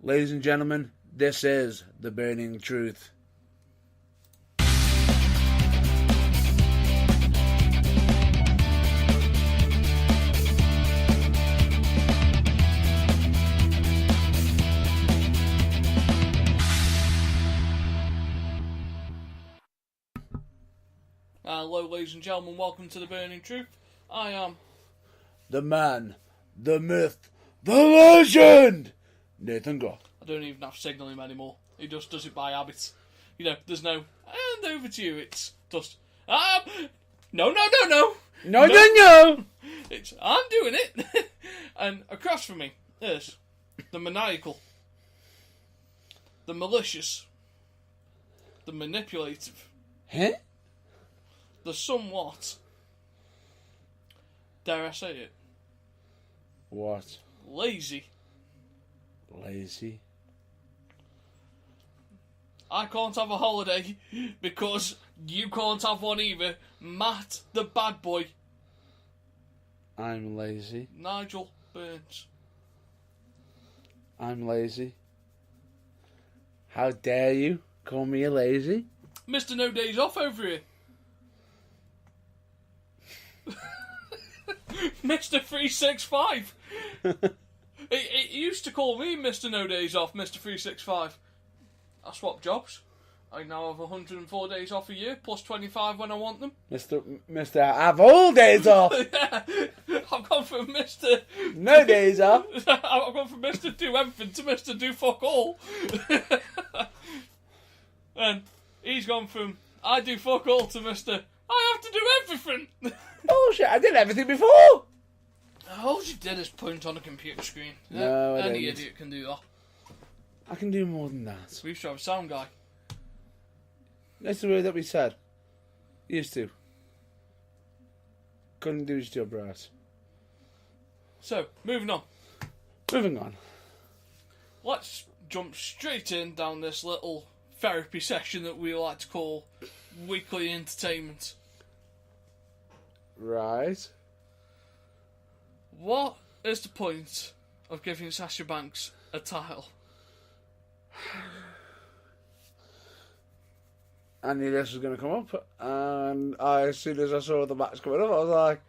Ladies and gentlemen, this is The Burning Truth. Hello, ladies and gentlemen, welcome to The Burning Truth. I am The man, the myth, the legend, Nathan Goff. I don't even have to signal him anymore. He just does it by habit. You know, there's no, and over to you. It's just, no. No. It's, I'm doing it. And across from me is the maniacal, the malicious, the manipulative, Huh? the somewhat, dare I say it, What? lazy. Lazy? I can't have a holiday because you can't have one either. Matt, the bad boy. I'm lazy. Nigel Burns. I'm lazy. How dare you call me a lazy? Mr. No Days Off over here. Mr. 365. It used to call me Mr. No Days Off, Mr. 365. I swapped jobs. I now have 104 days off a year, plus 25 when I want them. Mr. Have all days off. Yeah, I've gone from Mr. No days off. I've gone from Mr. Do Everything to Mr. Do Fuck All. And he's gone from I do fuck all to Mr. I have to do everything. Oh shit, I did everything before. All you did is point on a computer screen. No, I Any didn't. idiot can do that. I can do more than that. We used to have a sound guy. That's the word that we said. Used to. Couldn't do his job right. So, moving on. Moving on. Let's jump straight in down this little therapy session that we like to call weekly entertainment. Right. What is the point of giving Sasha Banks a title? I knew this was going to come up, and as soon as I saw the match coming up, I was like,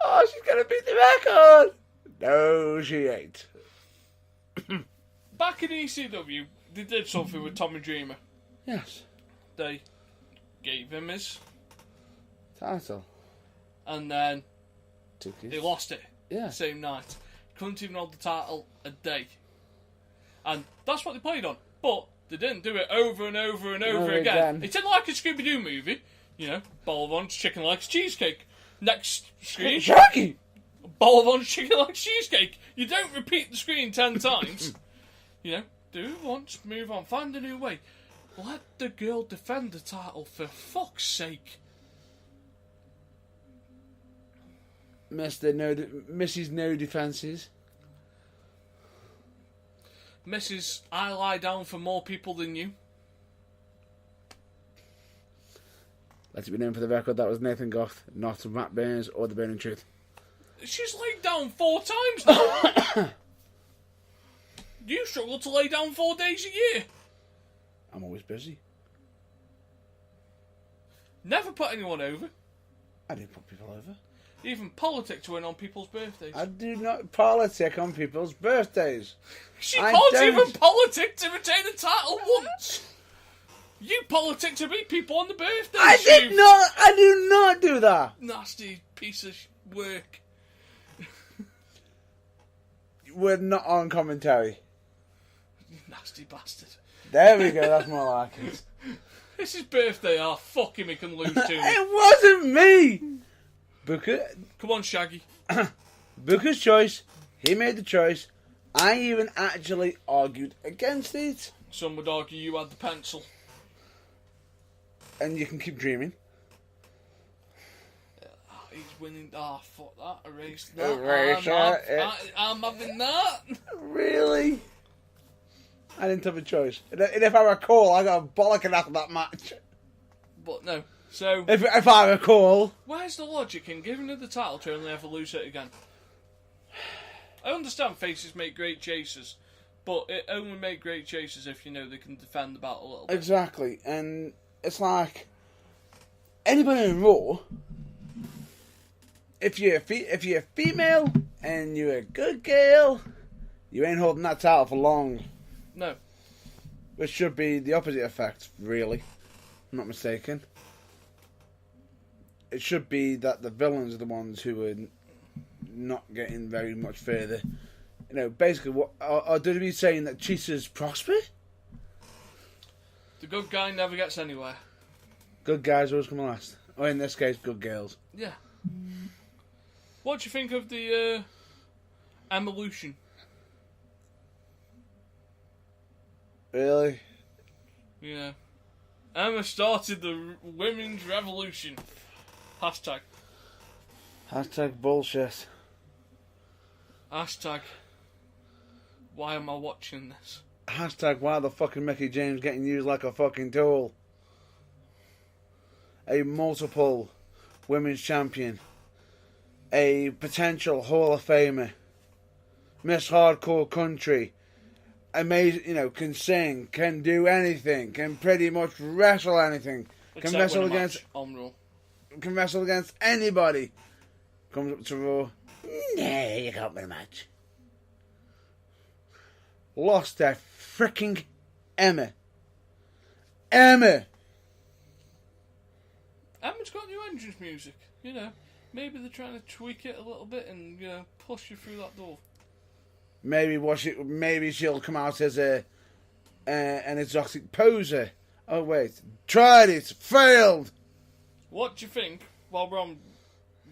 oh, she's going to beat the record! No, she ain't. Back in ECW, they did something with Tommy Dreamer. Yes. They gave him his, Title. and then Took they it. lost it Yeah. the same night. Couldn't even hold the title a day. And that's what they played on. But they didn't do it over and over and over again. It didn't like a Scooby-Doo movie. You know, bowl of orange chicken legs cheesecake. Next screen, Shaggy! bowl of orange chicken legs cheesecake. You don't repeat the screen 10 times. You know, do it once, move on, find a new way. Let the girl defend the title for fuck's sake. Mrs. No Defences. Mrs. I lie down for more people than you. Let it be known for the record that was Nathan Goff, not Matt Burns or The Burning Truth. She's laid down 4 times now. You struggle to lay down 4 days a year. I'm always busy. Never put anyone over. I do put people over. Even politic to win on people's birthdays. I do not politic on people's birthdays. She I can't don't. even politic to retain the title once. You politic to beat people on the birthdays. I you do not do that. nasty piece of work. We're not on commentary. Nasty bastard. There we go, that's more like it. It's his birthday. Oh, fuck him, he can lose to me. It wasn't me! Come on, Shaggy. Booker's choice. He made the choice. I even actually argued against it. Some would argue you had the pencil. And you can keep dreaming. He's winning. Ah, fuck that. Erase that. Erase that. I'm having that. Really? I didn't have a choice. And if I recall, I got a bollocking after that match. But no. So, If I recall. where's the logic in giving her the title to only ever lose it again? I understand faces make great chasers, But it only made great chasers if you know they can defend the battle a little bit. Exactly, and it's like anybody in Raw. If you're a female and you're a good girl, you ain't holding that title for long. No. Which should be the opposite effect, really. I'm not mistaken. It should be that the villains are the ones who are not getting very much further. You know, basically, what are WWE saying that cheaters prosper? The good guy never gets anywhere. Good guys always come last. Or in this case, good girls. Yeah. What do you think of the Evolution? Really? Yeah. Emma started the women's revolution. Hashtag. Hashtag bullshit. Hashtag. Why am I watching this? Hashtag why the fucking Mickey James getting used like a fucking tool. A multiple women's champion. A potential Hall of Famer. Miss Hardcore Country. Amazing, you know, can sing, can do anything, can pretty much wrestle anything. Can wrestle against can wrestle against anybody. Comes up to Raw. Nah, you can't win a match. Lost their freaking Emma. Emma's got new entrance music, you know. Maybe they're trying to tweak it a little bit and, you know, push you through that door. Maybe she'll come out as an exotic poser. Oh wait, tried it, failed. What do you think, while we're on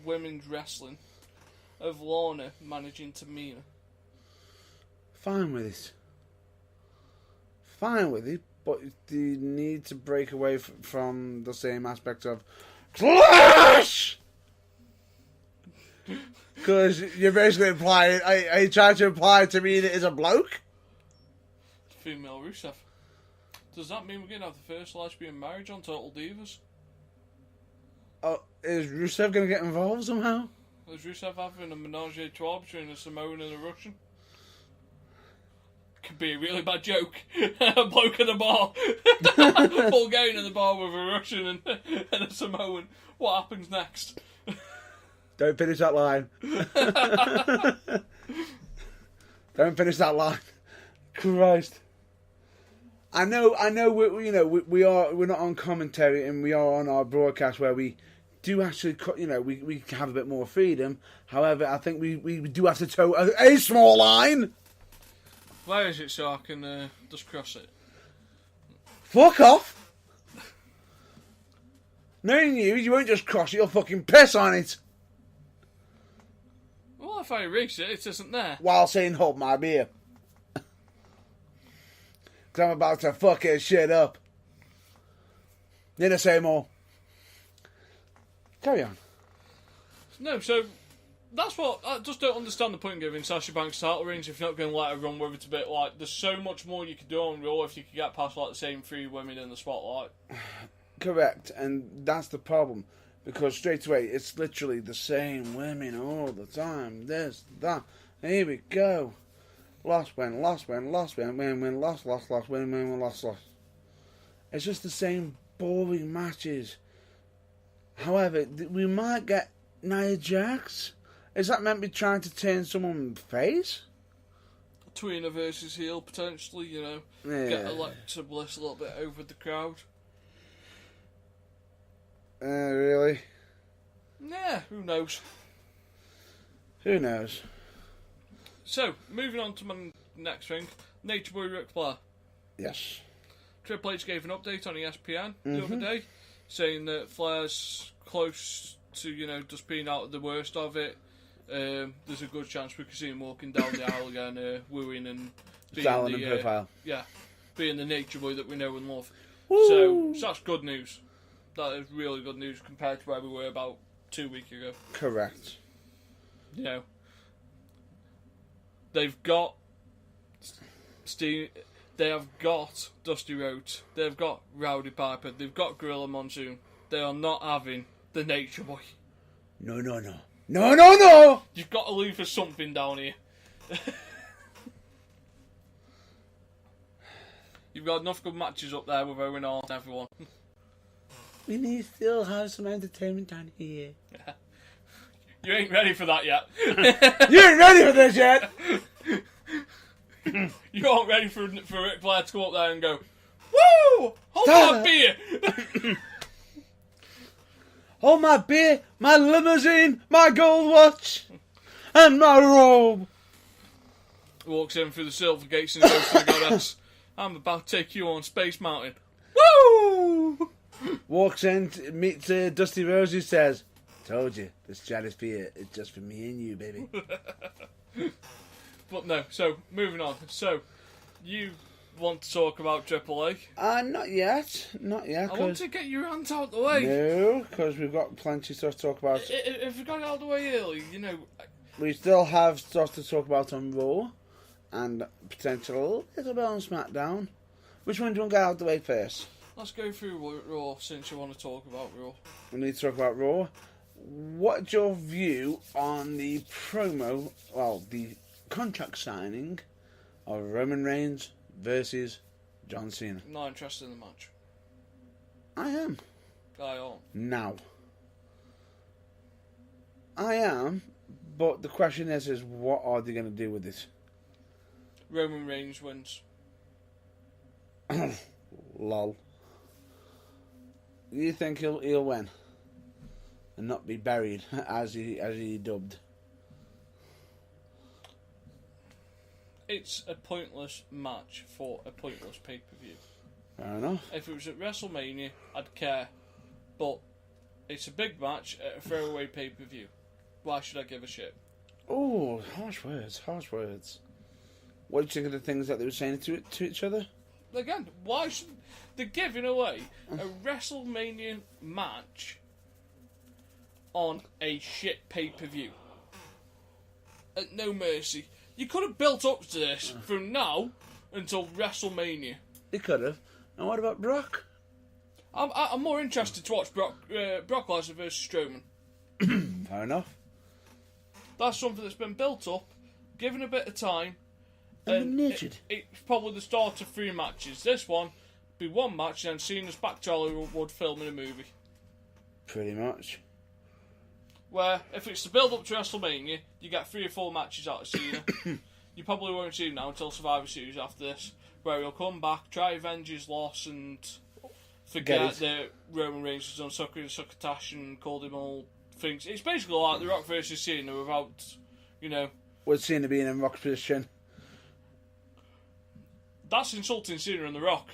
women's wrestling, of Lorna managing Tamina? Fine with it, but you need to break away from the same aspect of Clash! Because you're basically implying, are you trying to imply to me that is a bloke? Female Rusev. Does that mean we're going to have the first lesbian marriage on Total Divas? Oh, is Rusev going to get involved somehow? Is Rusev having a menage a trois between a Samoan and a Russian? Could be a really bad joke. A bloke in a bar. Bulgarian in the bar with a Russian and a Samoan. What happens next? Don't finish that line. Don't finish that line. Christ. I know. We're not on commentary, and we are on our broadcast where we do actually, we have a bit more freedom. However, I think we do have to toe a small line. Where is it so I can just cross it? Fuck off. Knowing you won't just cross it. You'll fucking piss on it. Well, if I erase it, it isn't there. While saying hold my beer. Because I'm about to fuck his shit up. Need to say more. Carry on. No, so that's what I just don't understand the point in giving Sasha Banks title reigns if you're not going to let her run with it a bit. Like, there's so much more you could do on Raw if you could get past like the same three women in the spotlight. Correct, and that's the problem. Because straight away, it's literally the same women all the time. This, that. Here we go. Lost, win, lost, win, lost, win, win, lost, lost, win, win, lost, lost. It's just the same boring matches. However, we might get Nia Jax. Is that meant to be trying to turn someone face? Tweener versus heel, potentially, you know. Yeah. Get Alexa Bliss a little bit over the crowd. Really? Yeah, who knows? Who knows? So, moving on to my next thing. Nature Boy Ric Flair. Yes. Triple H gave an update on ESPN the other day, saying that Flair's close to, just being out of the worst of it. There's a good chance we could see him walking down the aisle again, wooing and being Styling and profile. Yeah, being the Nature Boy that we know and love. Woo! So that's good news. That is really good news compared to where we were about 2 weeks ago. Correct. They've got Steve. They have got Dusty Rhodes. They've got Rowdy Piper. They've got Gorilla Monsoon. They are not having the Nature Boy. No. You've got to leave for something down here. You've got enough good matches up there with Owen Hart and everyone. We need to still have some entertainment down here. You ain't ready for that yet. You ain't ready for this yet! You aren't ready for Ric Flair to go up there and go, woo! Hold that beer! Hold my beer, my limousine, my gold watch, and my robe. Walks in through the silver gates and goes to the goddess. I'm about to take you on Space Mountain. Woo! Walks in, meets Dusty Rhodes, who says, "Told you, the stratosphere is just for me and you, baby." But no, so moving on. So, you want to talk about Triple A? Not yet. I want to get your rant out the way. No, because we've got plenty of stuff to talk about. If we got it out the way early, We still have stuff to talk about on Raw, and potential little bit on SmackDown. Which one do you want to get out the way first? Let's go through Raw since you want to talk about Raw. We need to talk about Raw. What's your view on the promo, the contract signing of Roman Reigns versus John Cena? Not interested in the match. I am. I am. Now. I am, but the question is what are they going to do with it? Roman Reigns wins. Lol. You think he'll win and not be buried as he dubbed? It's a pointless match for a pointless pay-per-view. Fair enough. If it was at WrestleMania, I'd care. But it's a big match at a throwaway pay-per-view. Why should I give a shit? Oh, harsh words. What do you think of the things that they were saying to each other? Again, why should... They're giving away a WrestleMania match on a shit pay-per-view. At no mercy. You could have built up to this from now until WrestleMania. They could have. And what about Brock? I'm more interested to watch Brock Lesnar versus Strowman. Fair enough. That's something that's been built up, given a bit of time. And nurtured. It's probably the start of 3 matches. This one be 1 match, and then Cena's back to Hollywood filming a movie. Pretty much. Where, if it's the build up to WrestleMania, you get 3 or 4 matches out of Cena. You probably won't see him now until Survivor Series after this, where he'll come back, try avenge his loss, and forget that Roman Reigns has done succotash and called him all things. It's basically like The Rock versus Cena without, With Cena being in Rock's position. That's insulting Cena and The Rock.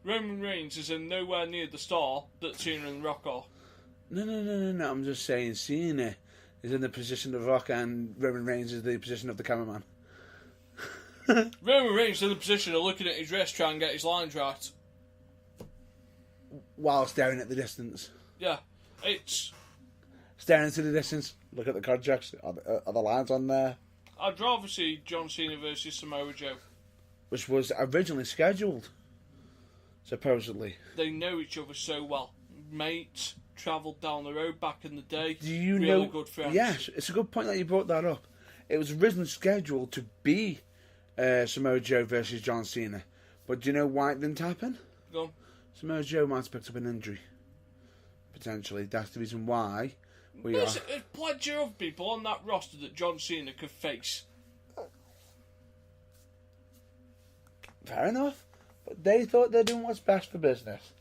Roman Reigns is in nowhere near the star that Cena and The Rock are. No. I'm just saying Cena is in the position of Rock and Roman Reigns is the position of the cameraman. Roman Reigns is in the position of looking at his wrist trying to get his lines right. While staring at the distance. Yeah, it's... Staring into the distance. Look at the contracts. Are the lines on there? I'd rather see John Cena versus Samoa Joe. Which was originally scheduled. Supposedly. They know each other so well. Mates, travelled down the road back in the day. Do you really know? Good friends. Yes, it's a good point that you brought that up. It was originally scheduled to be Samoa Joe versus John Cena. But do you know why it didn't happen? Go on. Samoa Joe might have picked up an injury. Potentially. That's the reason why There's plenty of people on that roster that John Cena could face. Fair enough. But they thought they're doing what's best for business.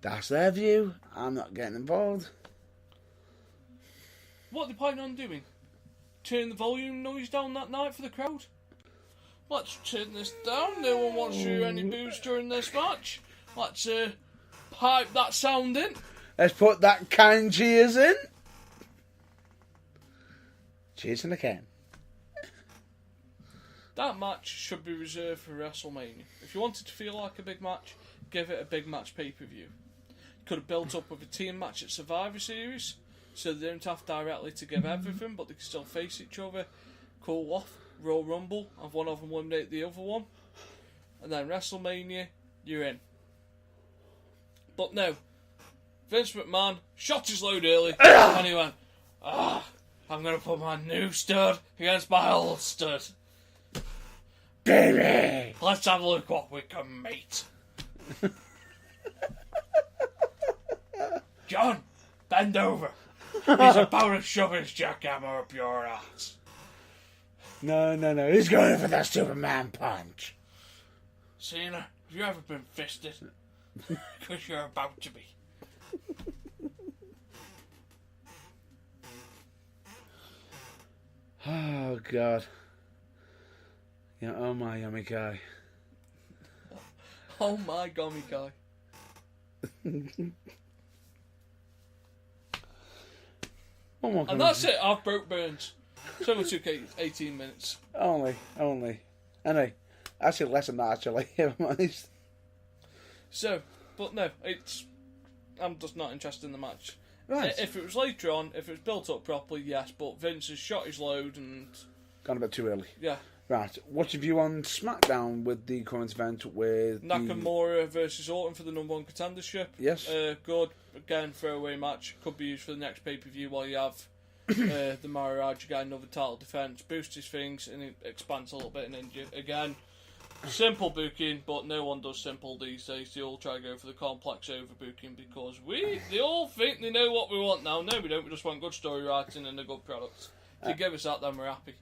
That's their view. I'm not getting involved. What are they planning on doing? Turn the volume noise down that night for the crowd? Let's turn this down. No one wants to hear any boos during this match. Let's pipe that sound in. Let's put that can cheers in. Cheers in the can. That match should be reserved for WrestleMania. If you wanted to feel like a big match, give it a big match pay-per-view. Could have built up with a team match at Survivor Series, so they don't have directly to give everything, but they can still face each other, cool off, Royal Rumble, have one of them eliminate the other one, and then WrestleMania, you're in. But no, Vince McMahon shot his load early, and he went, I'm going to put my new stud against my old stud. Baby! Let's have a look what we can make. John, bend over. He's about to shove his jackhammer up your ass. No. He's going for that Superman punch. Cena, have you ever been fisted? Because you're about to be. Oh, God. Yeah, oh my yummy guy. Oh my gummy guy. And that's it, I've broke Burns. It only took 18 minutes. Only. Anyway, actually less than that, actually, if I'm honest. So, but no, I'm just not interested in the match. Right. If it was later on, if it was built up properly, yes, but Vince has shot his load and... Gone a bit too early. Yeah. Right, what's your view on SmackDown with the current event with Nakamura versus Orton for the number one contendership? Yes. Good. Again, throwaway match. Could be used for the next pay-per-view while you have the Maharaja guy another title defence. Boost his things and it expands a little bit in India. Again, simple booking, but no one does simple these days. They all try to go for the complex overbooking because they all think they know what we want now. No, we don't. We just want good story writing and a good product. If you give us that, then we're happy.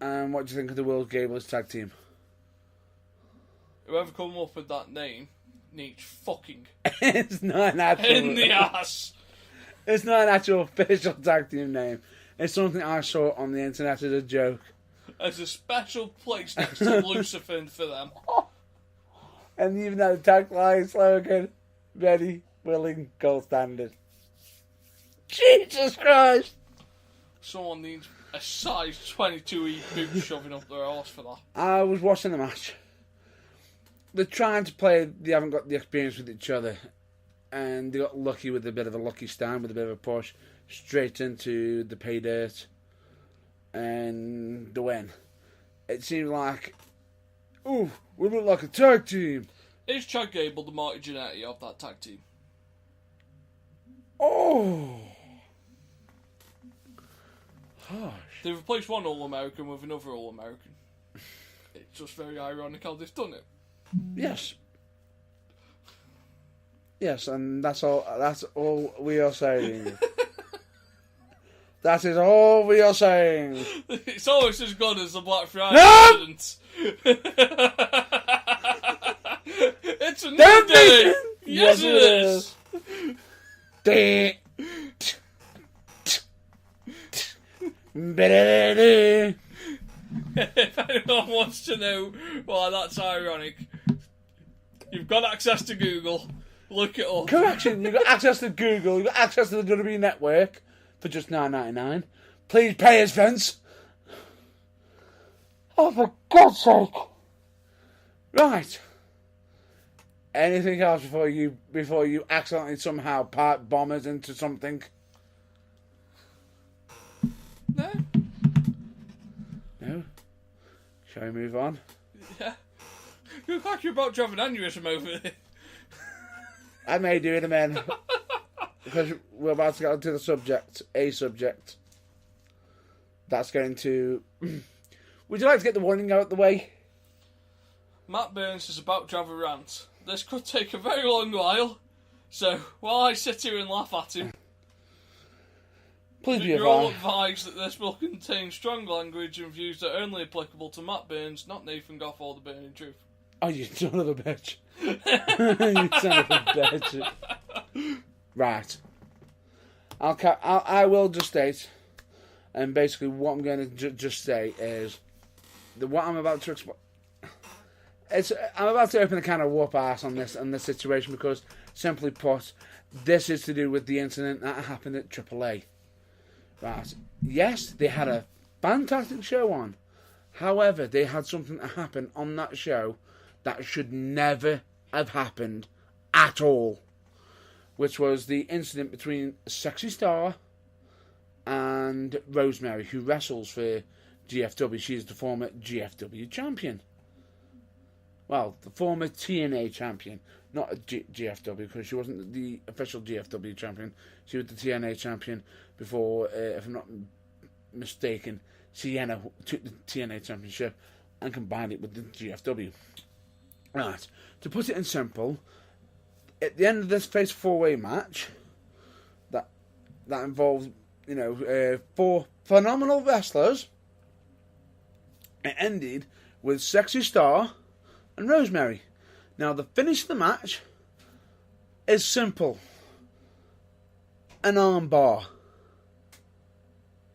And what do you think of the World Gables tag team? Whoever come up with that name needs fucking It's not an actual... in the ass. It's not an actual official tag team name. It's something I saw on the internet as a joke. There's a special place next to Lucifer for them. And even had a tagline slogan, ready, willing, gold standard. Jesus Christ! Someone needs a size 22E boot shoving up their arse for that. I was watching the match. They're trying to play, they haven't got the experience with each other. And they got lucky with a bit of a lucky stand, with a bit of a push, straight into the pay dirt. And the win. It seemed like, ooh, we look like a tag team. Is Chad Gable the Marty Jannetty of that tag team? Oh. Harsh. They've replaced one All-American with another All-American. It's just very ironic how they've done it. Yes. Yes, and that's all we are saying. That is all we are saying. It's almost as good as the Black Friday incident. It's a new day! Yes, it is! If anyone wants to know why that's ironic, you've got access to Google. Look it up. Correction, you've got access to Google, you've got access to the WWE Network for just $9.99. Please pay us, Vince. Oh, for God's sake. Right. Anything else before you accidentally somehow pipe bombers into something? No. No? Shall we move on? Yeah. You look like you're about to have an aneurysm over there. I may do in a minute. Because we're about to get onto the subject. A subject. That's going to... Would you like to get the warning out of the way? Matt Burns is about to have a rant. This could take a very long while. So, while I sit here and laugh at him... Please be You're all advised. advised that this will contain strong language and views that are only applicable to Matt Burns, not Nathan Goff or the Burning Truth. Oh, you son of a bitch. You son of a bitch. Right. I will just state, and basically what I'm going to just say is, that what I'm about to explain... I'm about to open a can of whoop ass on this situation because, simply put, this is to do with the incident that happened at AAA. Right. Yes, they had a fantastic show on. However, they had something that happened on that show that should never have happened at all. Which was the incident between Sexy Star and Rosemary, who wrestles for GFW. She's the former GFW champion. Well, the former TNA champion. Not a GFW, because she wasn't the official GFW champion. She was the TNA champion before, if I'm not mistaken, Sienna took the TNA championship and combined it with the GFW. Right. To put it in simple, at the end of this Fatal 4-Way match, that involves, 4 phenomenal wrestlers, it ended with Sexy Star and Rosemary. Now, the finish of the match is simple. An arm bar.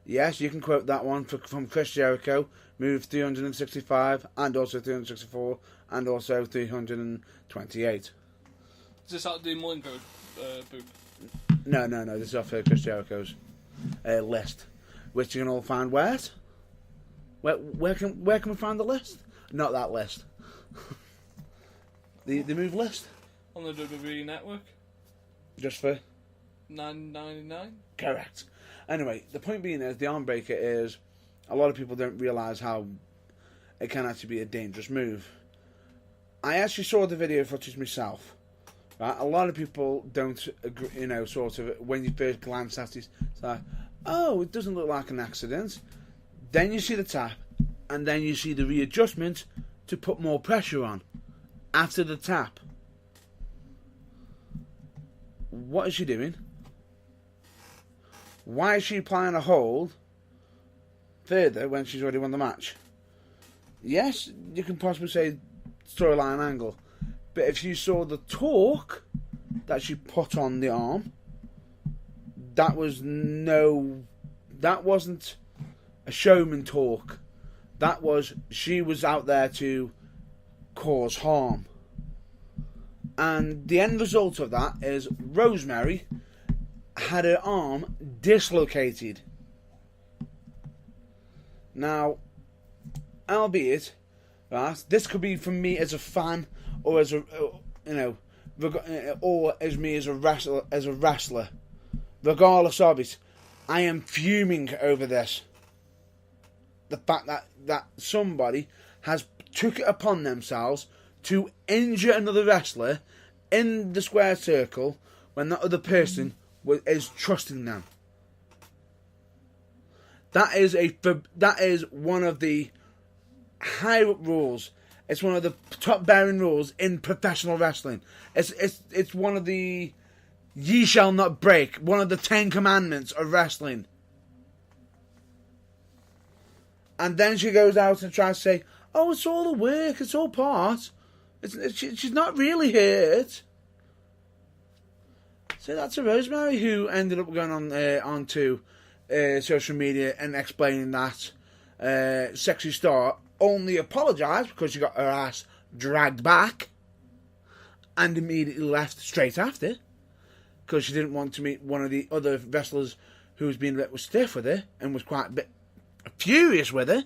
Yes, you can quote that one from Chris Jericho, move 365, and also 364, and also 328. Is this out of the Malenko book? No. This is off Chris Jericho's list, which you can all find where? Where can we find the list? Not that list. the move list On the WWE Network. just for $9.99. correct. Anyway, the point being is the arm breaker is a lot of people don't realise how it can actually be a dangerous move. I actually saw the video footage myself. Right? A lot of people don't agree, sort of, when you first glance at it, it's like, oh, it doesn't look like an accident. Then you see the tap, and then you see the readjustment to put more pressure on after the tap. What is she doing? Why is she applying a hold further when she's already won the match? Yes, you can possibly say storyline angle, but if you saw the torque that she put on the arm, that wasn't a showman torque. That was, she was out there to cause harm. And the end result of that is Rosemary had her arm dislocated. Now, albeit, right, this could be from me as a fan, or as a, or as me as a wrestler. Regardless of it, I am fuming over this. The fact that somebody has took it upon themselves to injure another wrestler in the square circle when that other person is trusting them. That is one of the high rules. It's one of the top bearing rules in professional wrestling. It's one of the ye shall not break, one of the 10 commandments of wrestling. And then she goes out and tries to say, oh, it's all a work, it's all part. She's not really hurt. So that's a Rosemary who ended up going onto social media and explaining that Sexy Star only apologised because she got her ass dragged back and immediately left straight after because she didn't want to meet one of the other wrestlers who was being a little stiff with her and was quite a bit furious with her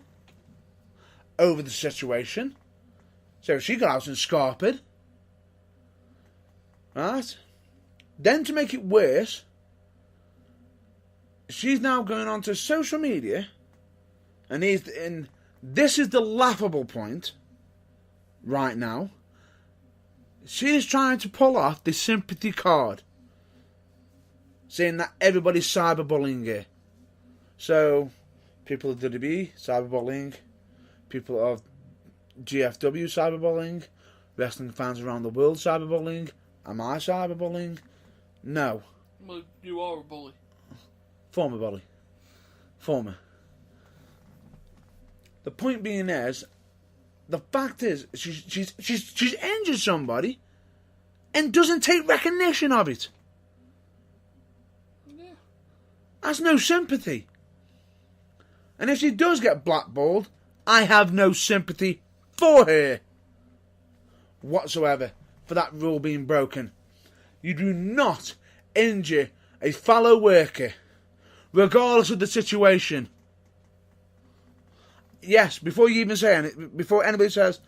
over the situation. So she got out and scarpered. Right? Then to make it worse, she's now going on to social media, and this is the laughable point right now. She is trying to pull off the sympathy card, saying that everybody's cyberbullying her. So, people of WWE cyberbullying, people of GFW cyberbullying, wrestling fans around the world cyberbullying. Am I cyberbullying? No. Well, you are a bully. Former bully. Former. The point being is, the fact is, she's injured somebody and doesn't take recognition of it. Yeah. That's no sympathy. And if she does get blackballed, I have no sympathy for her whatsoever for that rule being broken. You do not injure a fellow worker, regardless of the situation. Yes, before you even say anything, before anybody says,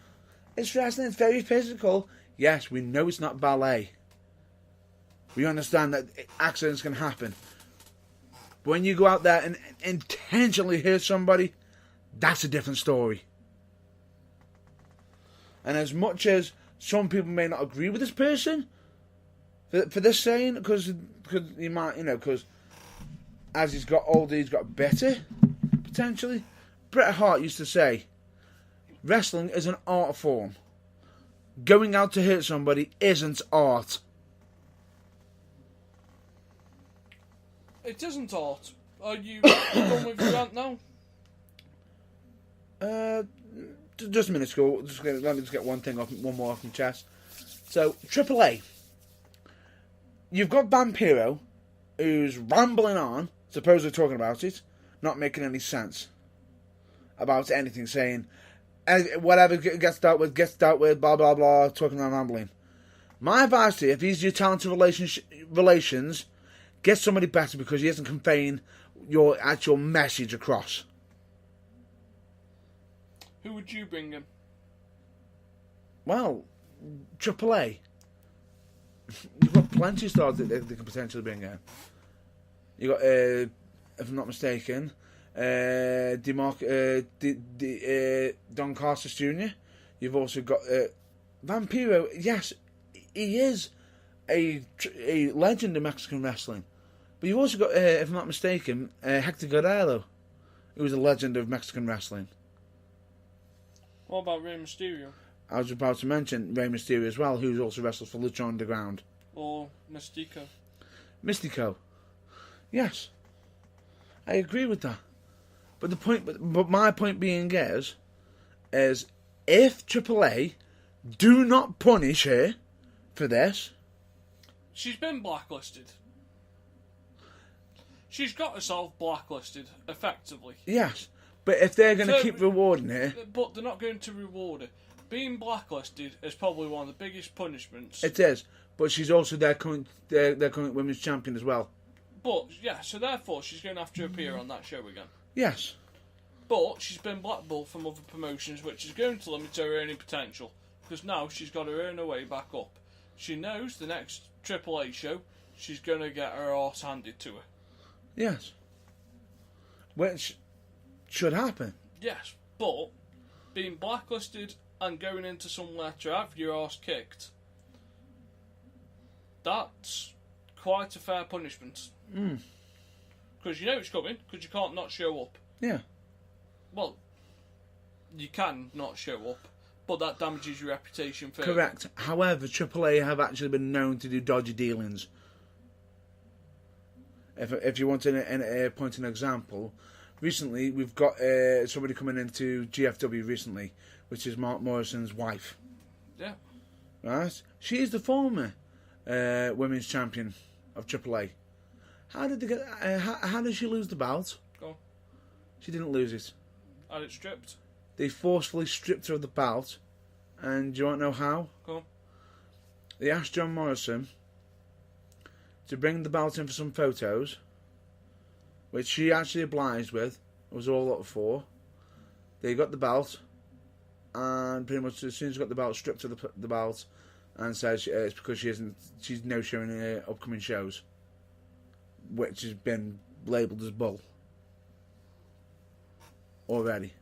it's wrestling, it's very physical. Yes, we know it's not ballet. We understand that accidents can happen. But when you go out there and intentionally hurt somebody, that's a different story. And as much as some people may not agree with this person for this saying, because he might, because as he's got older, he's got better, potentially. Bret Hart used to say, wrestling is an art form. going out to hurt somebody isn't art. It isn't art. Are you done with your rant now? Just a minute, school. Let me just get one more off my chest. So, AAA. You've got Vampiro, who's rambling on, supposedly talking about it, not making any sense about anything, saying whatever gets dealt with, blah blah blah, talking and rambling. My advice to you, if he's your talented relations, get somebody better because he isn't conveying your actual message across. Who would you bring in? Well, AAA. You've got plenty of stars that they can potentially bring in. You got, if I'm not mistaken, Don Carlos Jr. You've also got Vampiro. Yes, he is a legend in Mexican wrestling. But you've also got, if I'm not mistaken, Hector Guerrero, who is a legend of Mexican wrestling. What about Rey Mysterio? I was about to mention Rey Mysterio as well, who's also wrestles for Lucha Underground. Or Mystico. Mystico. Yes. I agree with that. But my point being is if AAA do not punish her for this... She's been blacklisted. She's got herself blacklisted, effectively. Yes, but if they're going to keep rewarding her... But they're not going to reward her. Being blacklisted is probably one of the biggest punishments. It is, but she's also their current women's champion as well. But, yeah, so therefore she's going to have to appear on that show again. Yes. But she's been blackballed from other promotions, which is going to limit her earning potential. Because now she's got to earn her way back up. She knows the next AAA show, she's going to get her arse handed to her. Yes. Which should happen. Yes, but being blacklisted and going into somewhere to have your arse kicked, that's quite a fair punishment. Because you know it's coming, because you can't not show up. Yeah. Well, you can not show up, but that damages your reputation further. Correct. However, AAA have actually been known to do dodgy dealings. If you want to point an example, recently we've got somebody coming into GFW recently, which is Mark Morrison's wife. Yeah. Right? She is the former women's champion of AAA. How did they get? How did she lose the belt? Go on. She didn't lose it. Had it stripped. They forcefully stripped her of the belt, and do you want to know how? Go on. They asked John Morrison to bring the belt in for some photos, which she actually obliged with. It was all up for. They got the belt, and pretty much as soon as she got the belt, stripped her the belt, and said it's because she's no showing in upcoming shows, which has been labelled as bull already.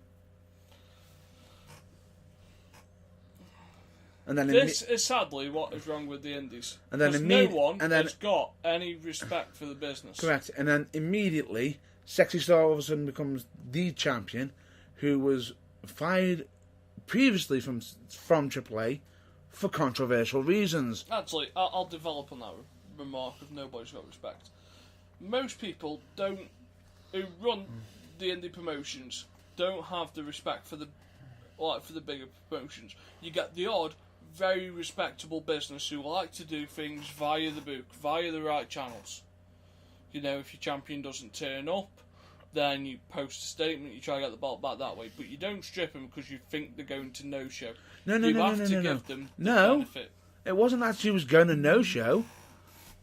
And then this is sadly what is wrong with the indies. And then no one has got any respect for the business. Correct. And then immediately, Sexy Star all of a sudden becomes the champion, who was fired previously from AAA for controversial reasons. Actually, I'll develop on that remark of nobody's got respect. Most people who run the indie promotions don't have the respect for the bigger promotions. You get the odd, very respectable business who like to do things via the book, via the right channels. You know, if your champion doesn't turn up, then you post a statement, you try to get the belt back that way, but you don't strip them because you think they're going to no-show. You have to give them the benefit. It wasn't that she was going to no-show.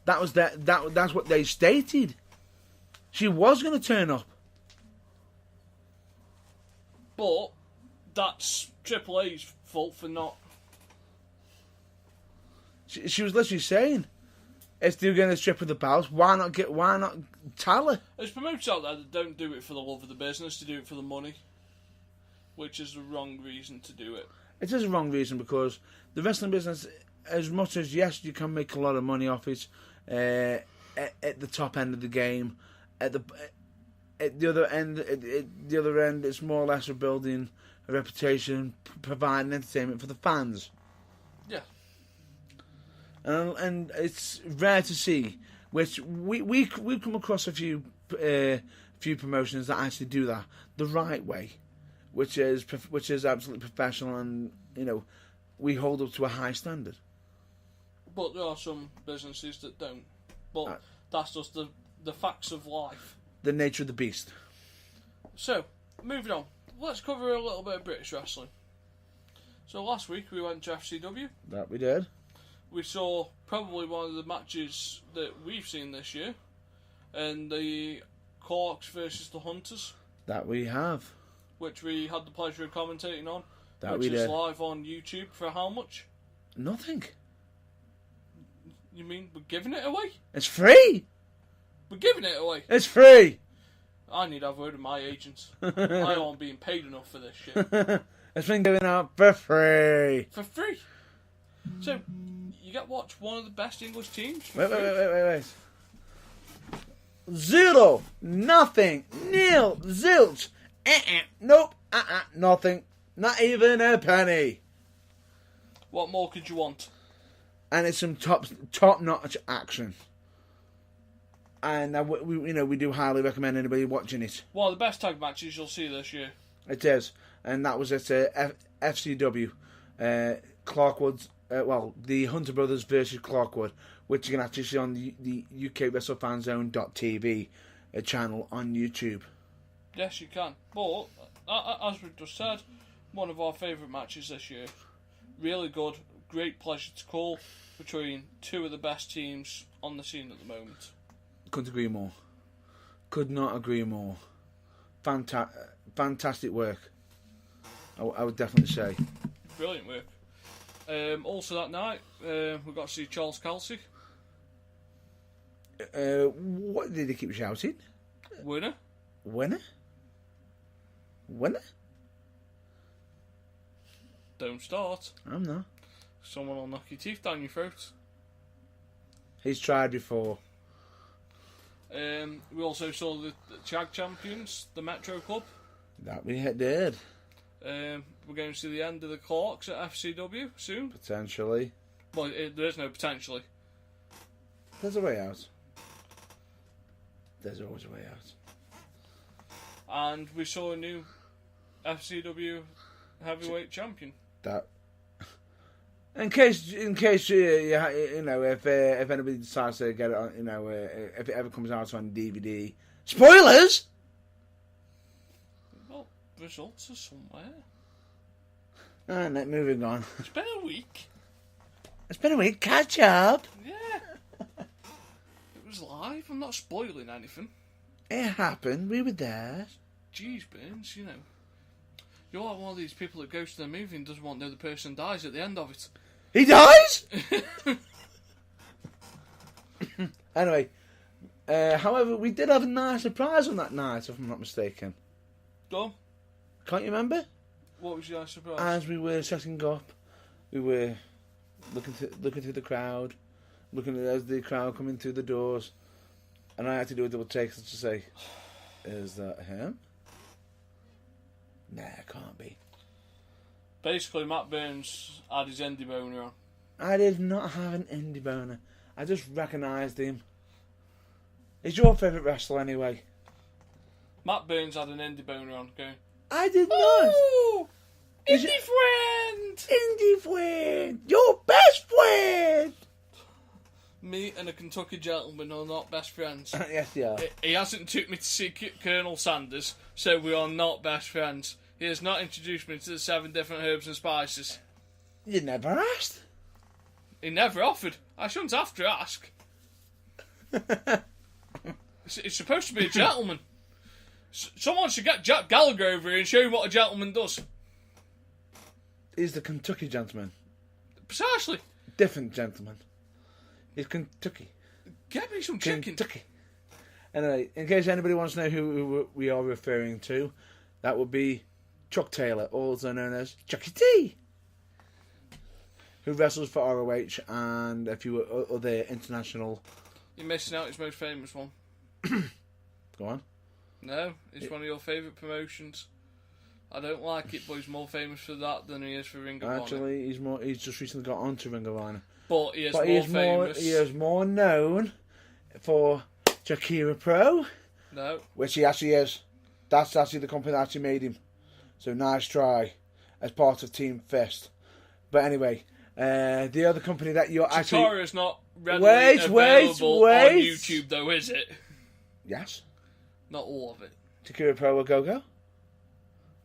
That's what they stated. She was going to turn up. But that's AAA's fault for not. She was literally saying, if they're going to strip her the belt, why not tell her? There's promoters out there that don't do it for the love of the business, to do it for the money, which is the wrong reason to do it. It is a wrong reason because the wrestling business, as much as yes, you can make a lot of money off it at the top end of the game, at the other end, it's more or less building a reputation, providing entertainment for the fans. and it's rare to see. Which we've come across a few promotions that actually do that the right way, which is absolutely professional, and we hold up to a high standard. But there are some businesses that don't. But that's just the facts of life. The nature of the beast. So, moving on. Let's cover a little bit of British wrestling. So last week we went to FCW. That we did. We saw probably one of the matches that we've seen this year. And the Clarks versus the Hunters. That we have. Which we had the pleasure of commentating on. That which we is did. live on YouTube for how much? Nothing. You mean we're giving it away? It's free. We're giving it away. It's free. I need to have a word with my agents. I aren't being paid enough for this shit. It's been given out for free. For free. So, you get to watch one of the best English teams. Wait. 0, nothing, nil, zilch, nope, nothing, not even a penny. What more could you want? And it's some top-notch action. And we do highly recommend anybody watching it. One of the best tag matches you'll see this year. It is, and that was at FCW, Clarkwood's. The Hunter Brothers versus Clarkwood, which you can actually see on the UK WrestleFanZone.tv channel on YouTube. Yes, you can. But as we just said, one of our favourite matches this year. Really good, great pleasure to call between two of the best teams on the scene at the moment. Couldn't agree more. Could not agree more. Fantastic work. I would definitely say. Brilliant work. Also that night, we got to see Charles Kelsey. What did he keep shouting? Winner. Don't start. I'm not. Someone will knock your teeth down your throat. He's tried before. We also saw the Tag Champions, the Metro Club. That we did. We're going to see the end of the Clarks at FCW soon. Potentially. Well, there is no potentially. There's a way out. There's always a way out. And we saw a new FCW heavyweight champion. That. In case if anybody decides to get it on, if it ever comes out on DVD, spoilers. Well, results are somewhere. Alright, moving on. It's been a week. Catch up. Yeah. It was live. I'm not spoiling anything. It happened. We were there. Jeez, Burns, you're like one of these people that goes to the movie and doesn't want to know the person dies at the end of it. He dies? Anyway, however, we did have a nice surprise on that night, if I'm not mistaken. Go on. Can't you remember? What was your nice surprise? As we were setting up, we were looking through the crowd, as the crowd coming through the doors, and I had to do a double take to say, "Is that him?" Nah, it can't be. Basically, Matt Burns had his indie boner on. I did not have an indie boner. I just recognised him. He's your favourite wrestler anyway. Matt Burns had an indie boner on, going, I did not. Oh, indie friend! Indie friend! Your best friend! Me and a Kentucky gentleman are not best friends. Yes, they are. He hasn't took me to see Colonel Sanders, so we are not best friends. He has not introduced me to the 7 different herbs and spices. You never asked. He never offered. I shouldn't have to ask. It's supposed to be a gentleman. Someone should get Jack Gallagher over here and show him what a gentleman does. He's the Kentucky gentleman. Precisely. Different gentleman. He's Kentucky. Get me some chicken. Kentucky. Anyway, in case anybody wants to know who we are referring to, that would be Chuck Taylor, also known as Chucky T, who wrestles for ROH and a few other international... You're missing out his most famous one. Go on. No, it's one of your favourite promotions. I don't like it, but he's more famous for that than he is for Ring of Honor. Actually, he's just recently got onto Ring of Honor. But he is more famous. He is more known for Jakira Pro. No. Which he actually is. That's actually the company that actually made him. So nice try. As part of Team Fist. But anyway, the other company that you're actually... Chikara is not readily available on YouTube though, is it? Yes. Not all of it. Jakira Pro will go.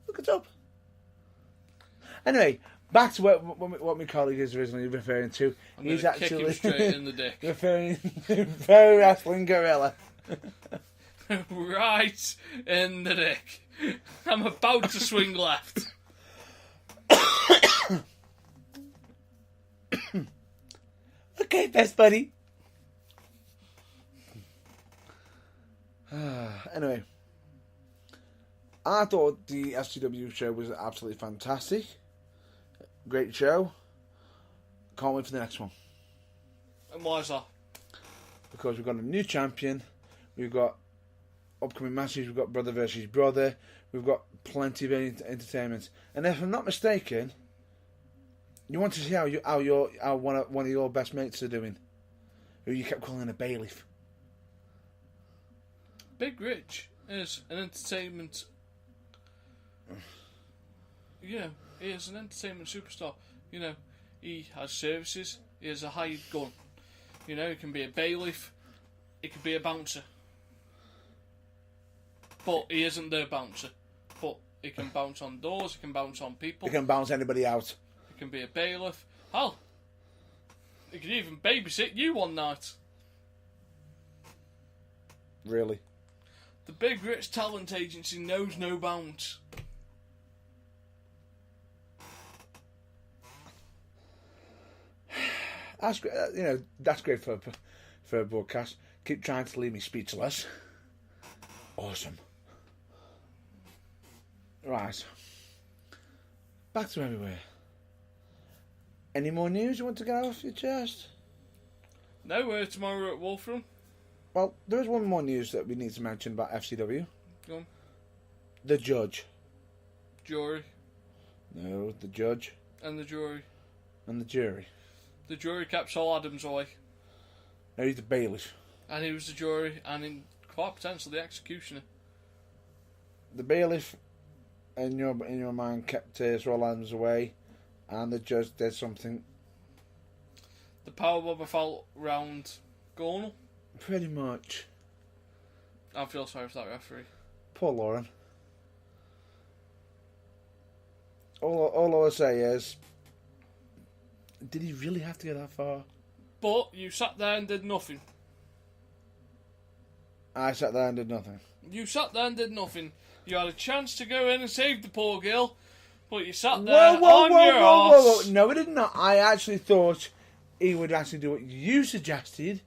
Look it up. Anyway, back to what my colleague is originally referring to. He's actually kick him straight in the dick. Referring to Pro Wrestling Gorilla. Right in the dick. I'm about to swing left. Okay, best buddy. Anyway, I thought the FCW show was absolutely fantastic. Great show. Can't wait for the next one. And why is that? Because we've got a new champion. We've got upcoming matches. We've got brother versus brother. We've got plenty of entertainment. And if I'm not mistaken, you want to see how one of your best mates are doing, who you kept calling a bailiff. Big Rich is an entertainment. Yeah, he is an entertainment superstar. You know, he has services. He has a hired gun. You know, he can be a bailiff. He could be a bouncer. But he isn't the bouncer. But he can bounce on doors. He can bounce on people. He can bounce anybody out. He can be a bailiff. Hell, he could even babysit you one night. Really? The Big Rich Talent Agency knows no bounds. That's great. That's great for a broadcast. Keep trying to leave me speechless. Awesome. Right. Back to everywhere. Any more news you want to get off your chest? No, we're tomorrow at Wolfram. Well, there is one more news that we need to mention about FCW. Go on. The judge. Jury. No, the judge. And the jury. And the jury. The jury kept Saul Adams away. No, he's the bailiff. And he was the jury, and in quite potentially the executioner. The bailiff, in your mind, kept Saul Adams away, and the judge did something. The powerbomb fell round Gornal. Pretty much. I feel sorry for that referee. Poor Lauren. All I will say is, did he really have to go that far? But you sat there and did nothing. I sat there and did nothing. You sat there and did nothing. You had a chance to go in and save the poor girl, but you sat there on your arse. No, I did not. I actually thought he would actually do what you suggested.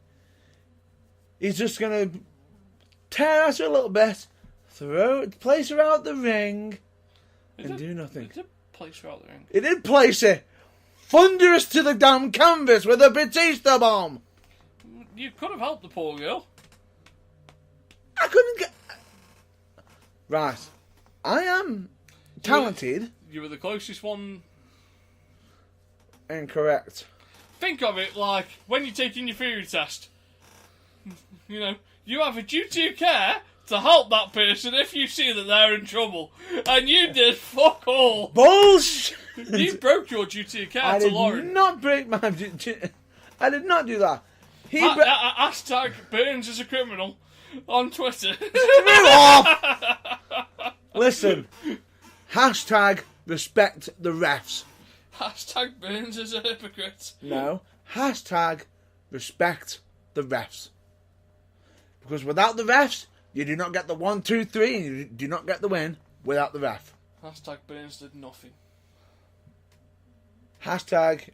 He's just going to tear us a little bit, place her out the ring, and do nothing. He did place her out the ring. He did place her thunderous to the damn canvas with a Batista bomb. You could have helped the poor girl. I couldn't get... Right. I am talented. You were the closest one. Incorrect. Think of it like when you're taking your theory test. You know, you have a duty of care to help that person if you see that they're in trouble. And you did fuck all. Bullshit! You broke your duty of care to Lauren. I did not break my duty. I did not do that. Hashtag Burns is a criminal on Twitter. Screw off! Listen. Hashtag respect the refs. Hashtag Burns is a hypocrite. No. Hashtag respect the refs. Because without the refs, you do not get the 1, 2, 3, and you do not get the win without the ref. Hashtag Burns did nothing. Hashtag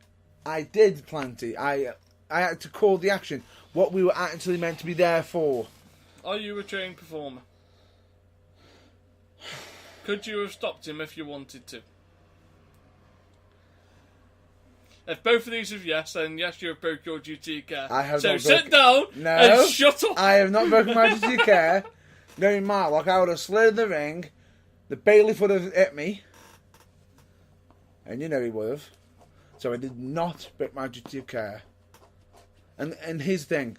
I did plenty. I had to call the action. What we were actually meant to be there for. Are you a trained performer? Could you have stopped him if you wanted to? If both of these are yes, then yes, you have broke your duty of care. I have so not sit down and shut up. I have not broken my duty of care. Knowing Marlock, I would have slid in the ring, The bailiff would have hit me. And you know he would have. So I did not break my duty of care. And here's the thing.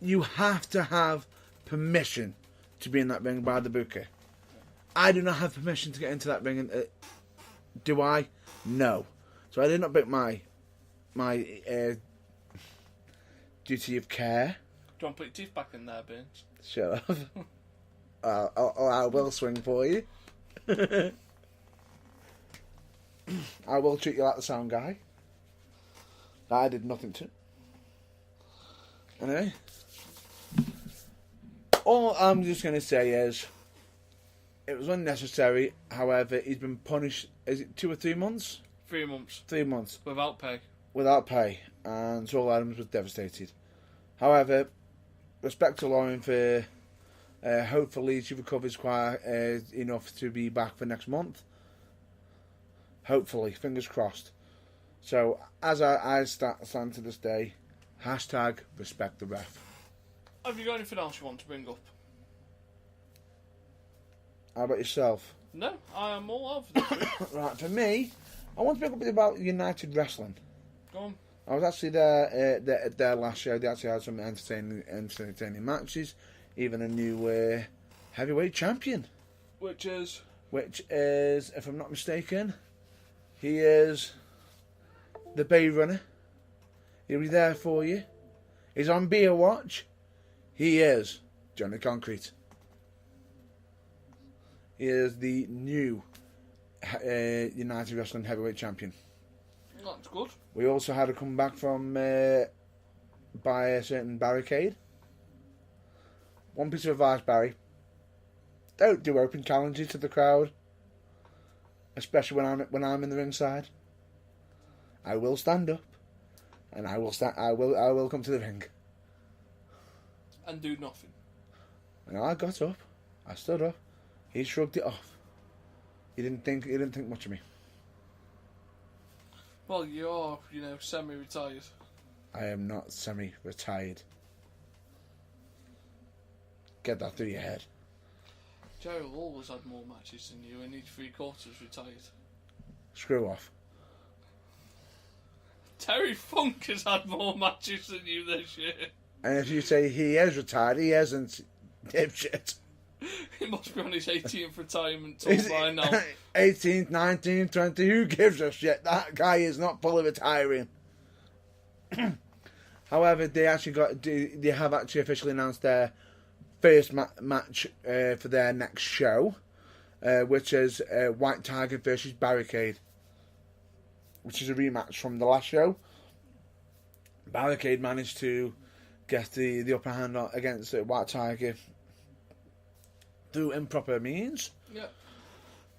You have to have permission to be in that ring by the booker. I do not have permission to get into that ring. Do I? No. So I did not break my duty of care. Do you want to put your teeth back in there, Burns? Shut up. I will swing for you. I will treat you like the sound guy. That I did nothing to. Anyway. All I'm just going to say is, it was unnecessary. However, he's been punished, is it 2 or 3 months? 3 months. 3 months. Without pay. Without pay. And Saul Adams was devastated. However, respect to Lauren for hopefully she recovers quite enough to be back for next month. Hopefully, fingers crossed. So, as I stand to this day, hashtag respect the ref. Have you got anything else you want to bring up? How about yourself? No, I am all over this week. Right, for me, I want to bring up a bit about United Wrestling. Go on. I was actually there their last show. They actually had some entertaining matches. Even a new heavyweight champion. Which is, if I'm not mistaken, he is the Bay Runner. He'll be there for you. He's on Beer Watch. He is Johnny Concrete. He is the new United Wrestling Heavyweight Champion. That's good. We also had a comeback from by a certain Barricade. One piece of advice, Barry. Don't do open challenges to the crowd. Especially when I'm in the ringside. I will stand up. And I will come to the ring. And do nothing. And I got up. I stood up. He shrugged it off. He didn't think much of me. Well, you are, semi-retired. I am not semi-retired. Get that through your head. Jerry always had more matches than you, and he's 3/4 retired. Screw off. Terry Funk has had more matches than you this year. And if you say he is retired, he isn't. Dipshit. He must be on his 18th retirement tour by now. 18th, 19th, 20, who gives a shit? That guy is not fully retiring. However, they have actually officially announced their first match for their next show, which is White Tiger versus Barricade, which is a rematch from the last show. Barricade managed to get the upper hand against White Tiger through improper means. Yeah.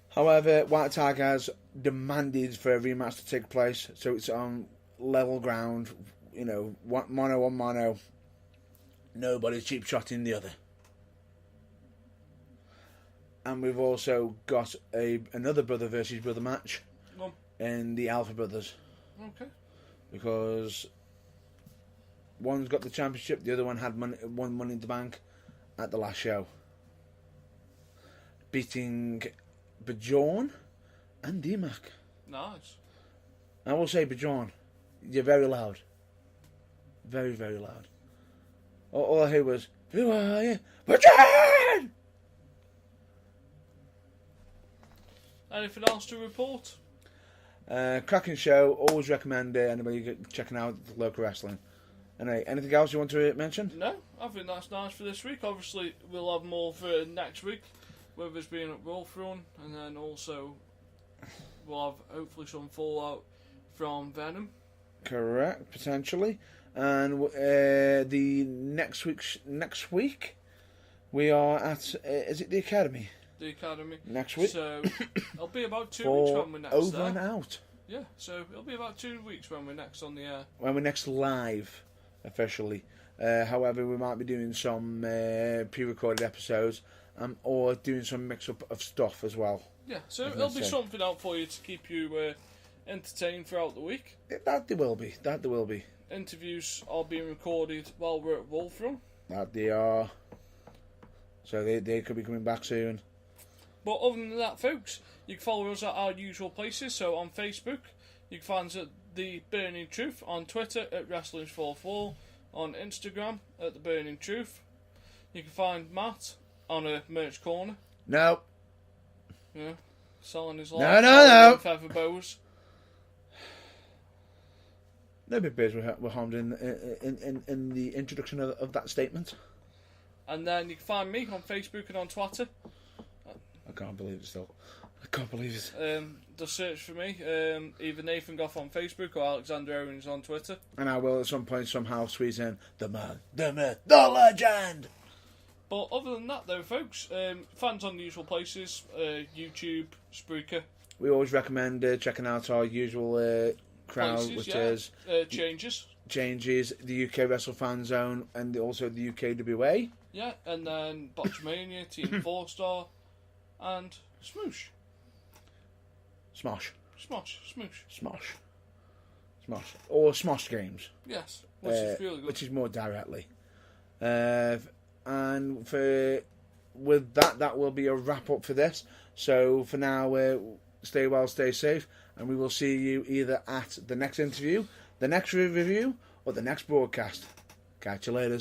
However, White Tiger has demanded for a rematch to take place, so it's on level ground, mono on mono. Nobody's cheap shotting the other. And we've also got another brother versus brother match in the Alpha Brothers. Okay. Because one's got the championship, the other one had won Money in the Bank at the last show. Beating Bjorn and D-Mac. Nice. I will say, Bjorn, you're very loud. Very, very loud. All I heard was, "Who are you? Bjorn!" Anything else to report? Cracking show. Always recommend anybody checking out local wrestling. Anyway, anything else you want to mention? No, I think that's nice for this week. Obviously, we'll have more for next week, whether it's being at Wolf Run, and then also we'll have hopefully some fallout from Venom. Correct, potentially. And the next week we are at is it the Academy? The Academy. Next week. So it'll be about 2 weeks when we're next over there. and out. Yeah, so it'll be about 2 weeks when we're next on the air. When we're next live, officially. However, we might be doing some pre-recorded episodes or doing some mix-up of stuff as well. Yeah, so there'll be something out for you to keep you entertained throughout the week. That there will be. That there will be. Interviews are being recorded while we're at Wolf Run. That they are. So they could be coming back soon. But other than that, folks, you can follow us at our usual places. So on Facebook, you can find us at The Burning Truth, on Twitter at Wrestlings44, on Instagram at The Burning Truth. You can find Matt on a merch corner. No. Yeah, selling his life. No. Feather bows. No big beers were harmed in the introduction of that statement. And then you can find me on Facebook and on Twitter. I can't believe it still. I can't believe it. Just search for me. Either Nathan Goff on Facebook or Alexander Owens on Twitter. And I will at some point somehow squeeze in the man, the myth, the legend. But other than that, though, folks, fans on the usual places, YouTube, Spreaker. We always recommend checking out our usual crowd, places, which is Changes, the UK Wrestle Fan Zone, and also the UKWA. Yeah, and then Botchamania, Team 4-Star, and Smoosh. Smosh. Smoosh. Or Smosh Games. Yes, which is really good. Which is more directly. And with that will be a wrap up for this. So for now, stay well, stay safe, and we will see you either at the next interview, the next review, or the next broadcast. Catch you later.